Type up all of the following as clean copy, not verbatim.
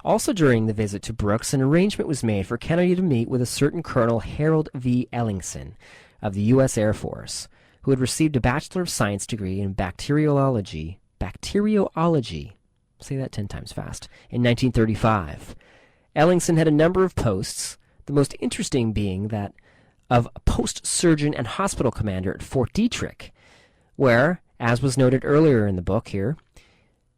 Also during the visit to Brooks, an arrangement was made for Kennedy to meet with a certain Colonel Harold V. Ellingson of the U.S. Air Force, who had received a Bachelor of Science degree in bacteriology, say that 10 times fast, in 1935. Ellingson had a number of posts, the most interesting being that of post surgeon and hospital commander at Fort Detrick, where, as was noted earlier in the book here,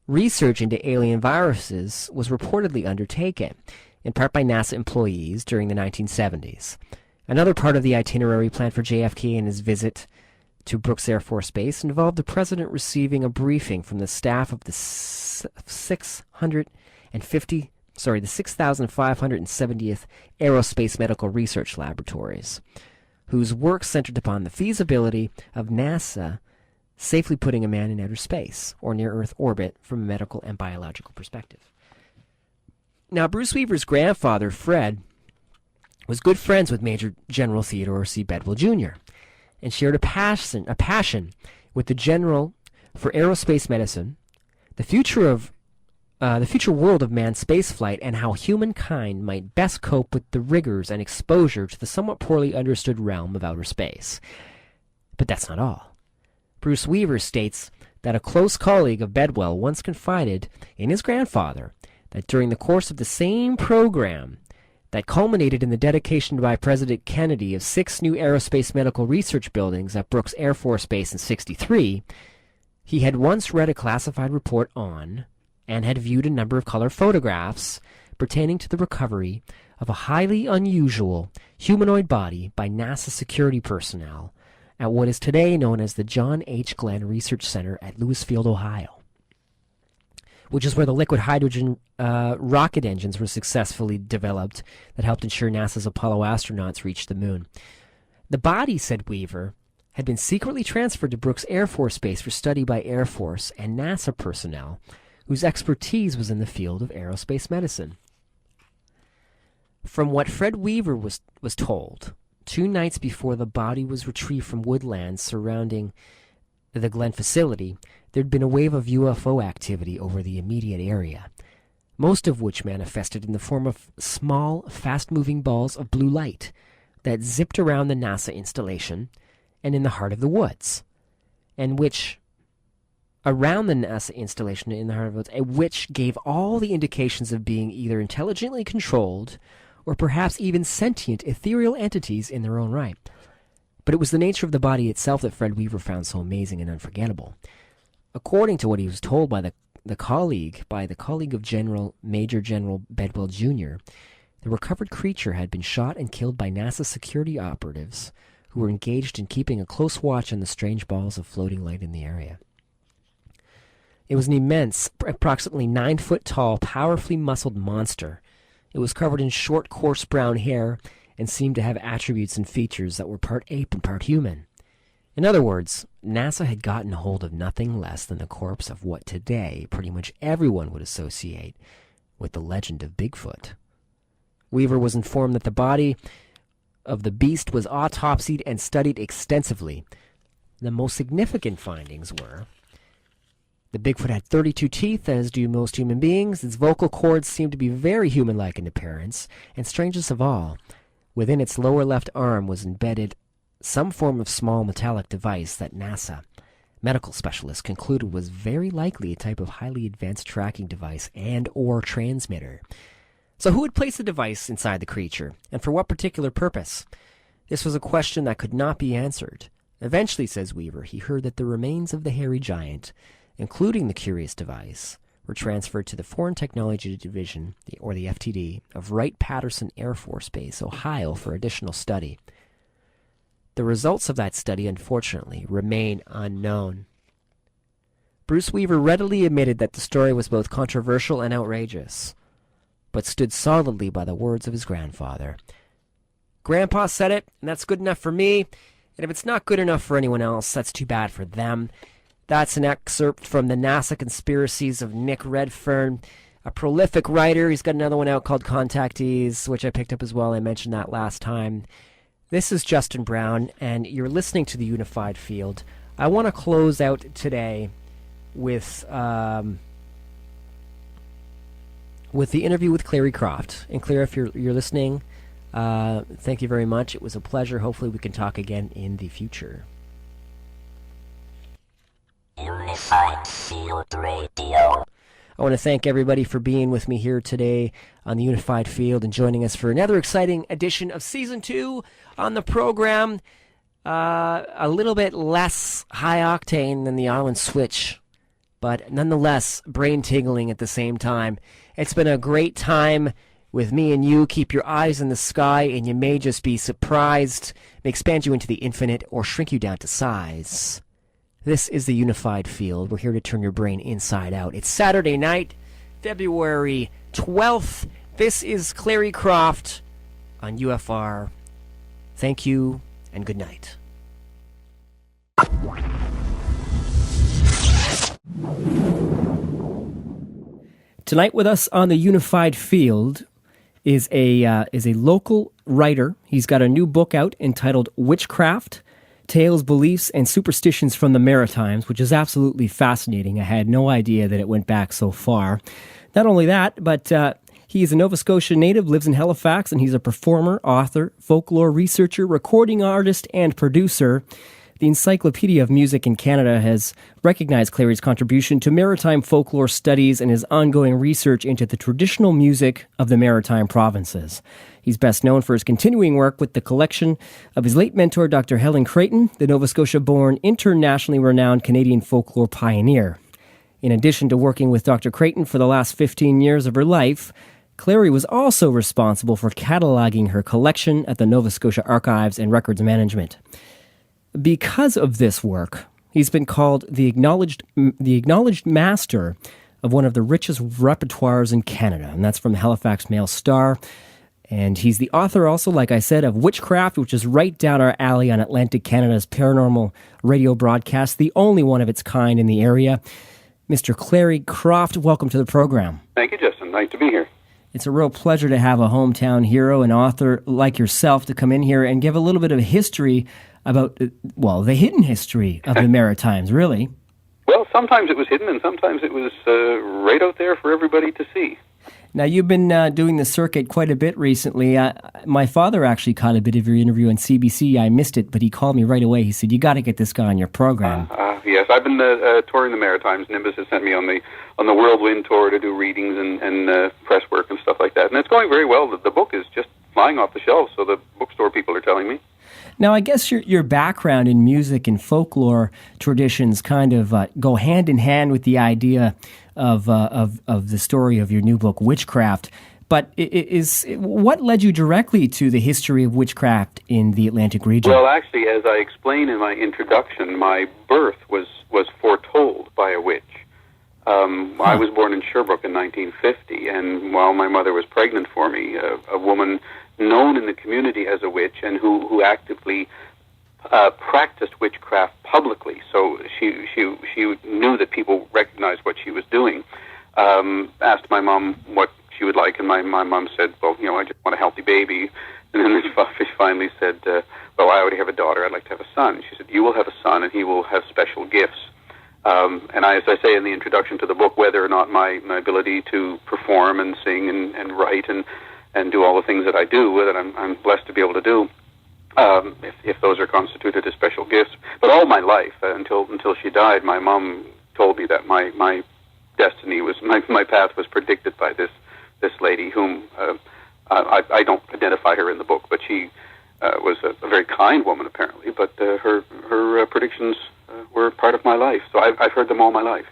research into alien viruses was reportedly undertaken, in part by NASA employees during the 1970s. Another part of the itinerary planned for JFK and his visit to Brooks Air Force Base involved the president receiving a briefing from the staff of the 6,570th Aerospace Medical Research Laboratories, whose work centered upon the feasibility of NASA safely putting a man in outer space or near Earth orbit from a medical and biological perspective. Now, Bruce Weaver's grandfather, Fred, was good friends with Major General Theodore C. Bedwell, Jr., and shared a passion with the general for aerospace medicine, the future world of manned spaceflight, and how humankind might best cope with the rigors and exposure to the somewhat poorly understood realm of outer space. But that's not all. Bruce Weaver states that a close colleague of Bedwell once confided in his grandfather that during the course of the same program that culminated in the dedication by President Kennedy of 6 new aerospace medical research buildings at Brooks Air Force Base in '63, he had once read a classified report on and had viewed a number of color photographs pertaining to the recovery of a highly unusual humanoid body by NASA security personnel at what is today known as the John H. Glenn Research Center at Lewisfield, Ohio, which is where the liquid hydrogen rocket engines were successfully developed that helped ensure NASA's Apollo astronauts reached the moon. The body, said Weaver, had been secretly transferred to Brooks Air Force Base for study by Air Force and NASA personnel whose expertise was in the field of aerospace medicine. From what Fred Weaver was told, 2 nights before the body was retrieved from woodlands surrounding the Glenn facility, there'd been a wave of UFO activity over the immediate area, most of which manifested in the form of small, fast-moving balls of blue light that zipped around the NASA installation and in the heart of the woods, and which around the NASA installation in the heart of the woods, which gave all the indications of being either intelligently controlled or perhaps even sentient ethereal entities in their own right. But it was the nature of the body itself that Fred Weaver found so amazing and unforgettable. According to what he was told by the colleague of Major General Bedwell Jr., the recovered creature had been shot and killed by NASA security operatives who were engaged in keeping a close watch on the strange balls of floating light in the area. It was an immense, approximately 9-foot-tall, powerfully muscled monster. It was covered in short, coarse brown hair and seemed to have attributes and features that were part ape and part human. In other words, NASA had gotten hold of nothing less than the corpse of what today pretty much everyone would associate with the legend of Bigfoot. Weaver was informed that the body of the beast was autopsied and studied extensively. The most significant findings were: the Bigfoot had 32 teeth, as do most human beings. Its vocal cords seemed to be very human-like in appearance, and strangest of all, within its lower left arm was embedded some form of small metallic device that NASA medical specialists concluded was very likely a type of highly advanced tracking device and or transmitter. So who had placed the device inside the creature, and for what particular purpose? This was a question that could not be answered. Eventually, says Weaver, he heard that the remains of the hairy giant, including the curious device, were transferred to the Foreign Technology Division, or the FTD, of Wright-Patterson Air Force Base, Ohio, for additional study. The results of that study, unfortunately, remain unknown. Bruce Weaver readily admitted that the story was both controversial and outrageous, but stood solidly by the words of his grandfather. Grandpa said it, and that's good enough for me, and if it's not good enough for anyone else, that's too bad for them. That's an excerpt from the NASA Conspiracies of Nick Redfern, a prolific writer. He's got another one out called Contactees, which I picked up as well. I mentioned that last time. This is Justin Brown, and you're listening to The Unified Field. I want to close out today with with the interview with Clary Croft. And Claire, if you're listening, thank you very much. It was a pleasure. Hopefully we can talk again in the future. Unified Field Radio. I want to thank everybody for being with me here today on the Unified Field and joining us for another exciting edition of Season 2 on the program. A little bit less high-octane than the Island Switch, but nonetheless brain-tingling at the same time. It's been a great time with me and you. Keep your eyes in the sky, and you may just be surprised. May expand you into the infinite or shrink you down to size. This is the Unified Field. We're here to turn your brain inside out. It's Saturday night, February 12th. This is Clary Croft on UFR. Thank you, and good night. Tonight with us on the Unified Field is a local writer. He's got a new book out entitled Witchcraft: Tales, Beliefs, and Superstitions from the Maritimes, which is absolutely fascinating. I had no idea that it went back so far. Not only that, but he is a Nova Scotia native, lives in Halifax, and he's a performer, author, folklore researcher, recording artist, and producer. The Encyclopedia of Music in Canada has recognized Clary's contribution to maritime folklore studies and his ongoing research into the traditional music of the maritime provinces. He's best known for his continuing work with the collection of his late mentor, Dr. Helen Creighton, the Nova Scotia-born, internationally renowned Canadian folklore pioneer. In addition to working with Dr. Creighton for the last 15 years of her life, Clary was also responsible for cataloging her collection at the Nova Scotia Archives and Records Management. Because of this work, he's been called the acknowledged master of one of the richest repertoires in Canada, and that's from the Halifax Mail Star. And he's the author also, like I said, of Witchcraft, which is right down our alley on Atlantic Canada's paranormal radio broadcast, the only one of its kind in the area. Mr. Clary Croft, welcome to the program. Thank you, Justin. Nice to be here. It's a real pleasure to have a hometown hero and author like yourself to come in here and give a little bit of history about, the hidden history of the Maritimes, really. Well, sometimes it was hidden and sometimes it was right out there for everybody to see. Now, you've been doing the circuit quite a bit recently. My father actually caught a bit of your interview on CBC. I missed it, but he called me right away. He said, you got to get this guy on your program. Yes, I've been touring the Maritimes. Nimbus has sent me on the Whirlwind tour to do readings and press work and stuff like that. And it's going very well. The book is just flying off the shelves, so the bookstore people are telling me. Now, I guess your background in music and folklore traditions kind of go hand in hand with the idea of the story of your new book, Witchcraft. But what led you directly to the history of witchcraft in the Atlantic region? Well, actually, as I explain in my introduction, my birth was foretold by a witch. I was born in Sherbrooke in 1950, and while my mother was pregnant for me, a woman known in the community as a witch and who actively practiced witchcraft publicly, so she knew that people recognized what she was doing, asked my mom what she would like, and my mom said, well, I just want a healthy baby. And then she finally said, well, I already have a daughter, I'd like to have a son. She said, you will have a son and he will have special gifts. And as I say in the introduction to the book, whether or not my ability to perform and sing and write and do all the things that I do, that I'm blessed to be able to do, if those are constituted as special gifts. But all my life, until she died, my mom told me that my destiny was, my path was predicted by this lady whom I don't identify her in the book, but she was a very kind woman apparently, but her predictions were part of my life. So I've heard them all my life.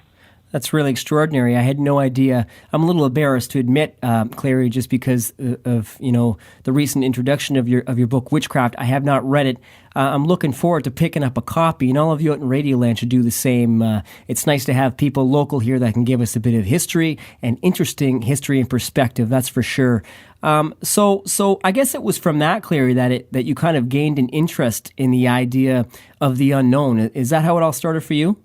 That's really extraordinary. I had no idea. I'm a little embarrassed to admit, Clary, just because of the recent introduction of your book, Witchcraft. I have not read it. I'm looking forward to picking up a copy, and all of you out in Radioland should do the same. It's nice to have people local here that can give us a bit of history and interesting history and perspective. That's for sure. So I guess it was from that, Clary, that you kind of gained an interest in the idea of the unknown. Is that how it all started for you?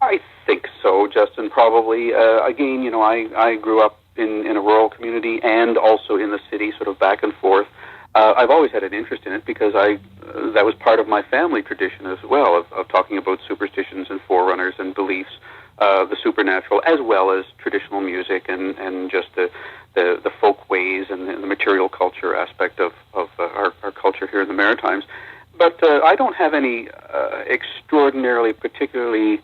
I think so, Justin, probably. Again, I grew up in a rural community and also in the city, sort of back and forth. I've always had an interest in it because that was part of my family tradition as well, of talking about superstitions and forerunners and beliefs the supernatural, as well as traditional music and just the folk ways and the material culture aspect of our culture here in the Maritimes. But I don't have any extraordinarily, particularly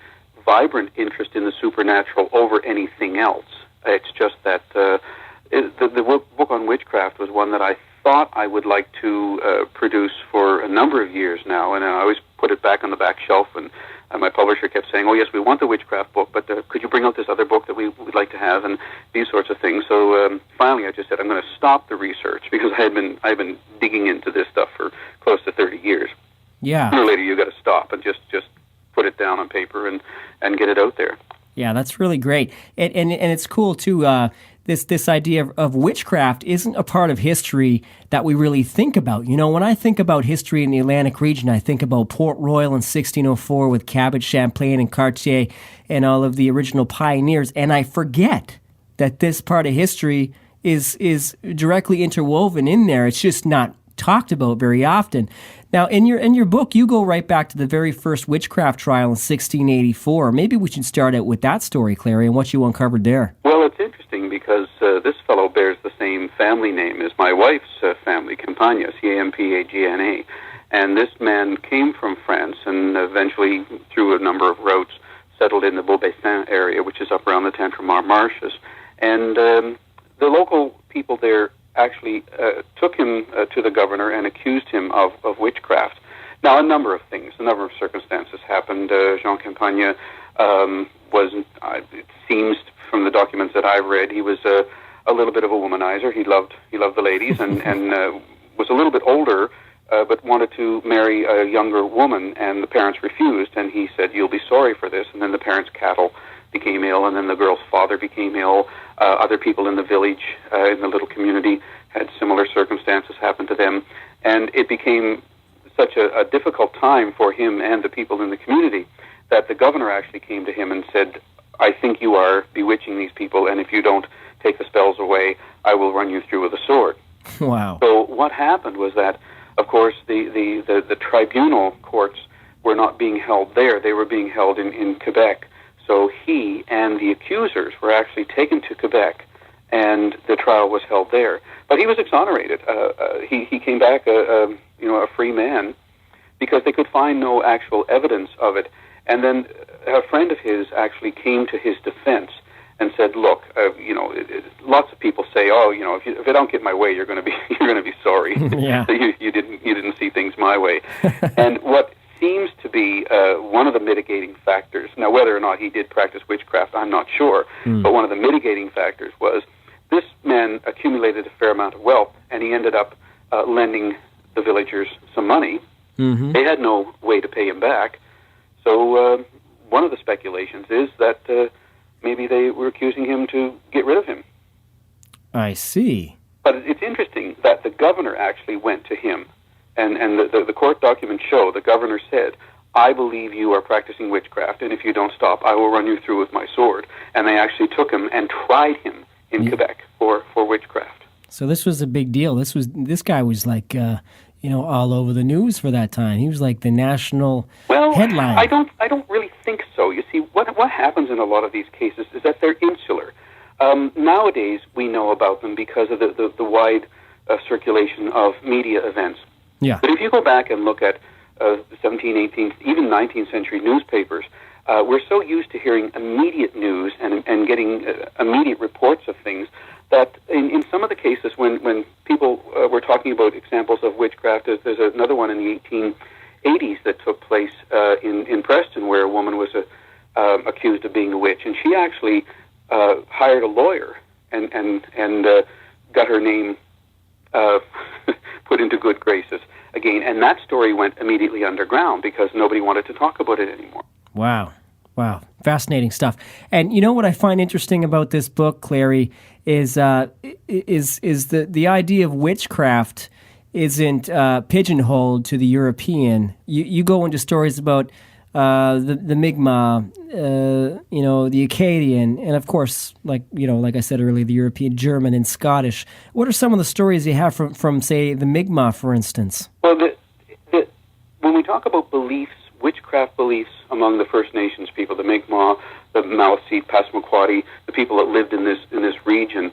vibrant interest in the supernatural over anything else. It's just that the book on witchcraft was one that I thought I would like to produce for a number of years now, and I always put it back on the back shelf, and my publisher kept saying, "Oh yes, we want the witchcraft book, but could you bring out this other book that we would like to have?" and these sorts of things. So finally, I just said I'm going to stop the research because I've been digging into this stuff for close to 30 years. Yeah. Sooner or later, you got to stop and just put it down on paper and get it out there. Yeah, that's really great, and it's cool too. This idea of witchcraft isn't a part of history that we really think about. You know, when I think about history in the Atlantic region, I think about Port Royal in 1604 with Cabot, Champlain, and Cartier and all of the original pioneers, and I forget that this part of history is directly interwoven in there. It's just not talked about very often. Now, in your book, you go right back to the very first witchcraft trial in 1684. Maybe we should start out with that story, Clary, and what you uncovered there. Well, it's interesting because this fellow bears the same family name as my wife's family, Campagna, Campagna. And this man came from France and eventually, through a number of routes, settled in the Beaubassin area, which is up around the Tantramar marshes. And the local people there actually took him to the governor and accused him of witchcraft. Now, a number of things, a number of circumstances happened. Jean Campagna was, it seems from the documents that I've read, he was a little bit of a womanizer. He loved the ladies and was a little bit older, but wanted to marry a younger woman, and the parents refused, and he said, "You'll be sorry for this." And then the parents' cattle became ill, and then the girl's father became ill. Other people in the village, in the little community, had similar circumstances happen to them, and it became such a difficult time for him and the people in the community that the governor actually came to him and said, "I think you are bewitching these people, and if you don't take the spells away, I will run you through with a sword." Wow. So what happened was that, of course, the tribunal courts were not being held there. They were being held in Quebec. So he and the accusers were actually taken to Quebec, and the trial was held there. But he was exonerated. He came back a free man because they could find no actual evidence of it. And then a friend of his actually came to his defense and said, "Look, lots of people say, oh, if I don't get my way, you're going to be sorry. Yeah. you didn't see things my way." And what seems to be one of the mitigating factors. Now, whether or not he did practice witchcraft, I'm not sure. But one of the mitigating factors was this man accumulated a fair amount of wealth, and he ended up lending the villagers some money. Mm-hmm. They had no way to pay him back. So one of the speculations is that maybe they were accusing him to get rid of him. I see. But it's interesting that the governor actually went to him. And the court documents show the governor said, "I believe you are practicing witchcraft, and if you don't stop, I will run you through with my sword." And they actually took him and tried him in Quebec for witchcraft. So this was a big deal. This guy was like, all over the news for that time. He was like the national headline. I don't really think so. You see, what happens in a lot of these cases is that they're insular. Nowadays, we know about them because of the wide circulation of media events. Yeah. But if you go back and look at 17th, 18th, even 19th century newspapers, we're so used to hearing immediate news and getting immediate reports of things that in some of the cases when people were talking about examples of witchcraft, there's another one in the 1880s that took place in Preston where a woman was accused of being a witch, and she actually hired a lawyer and got her name put into good graces again, and that story went immediately underground because nobody wanted to talk about it anymore. Wow, fascinating stuff. And you know what I find interesting about this book, Clary, is the idea of witchcraft isn't pigeonholed to the European. You go into stories about the Mi'kmaq, the Acadian, and of course, like I said earlier, the European, German, and Scottish. What are some of the stories you have from say, the Mi'kmaq, for instance? Well, when we talk about beliefs witchcraft beliefs among the First Nations people, the Mi'kmaq, the Maliseet, Passamaquoddy, the people that lived in this region,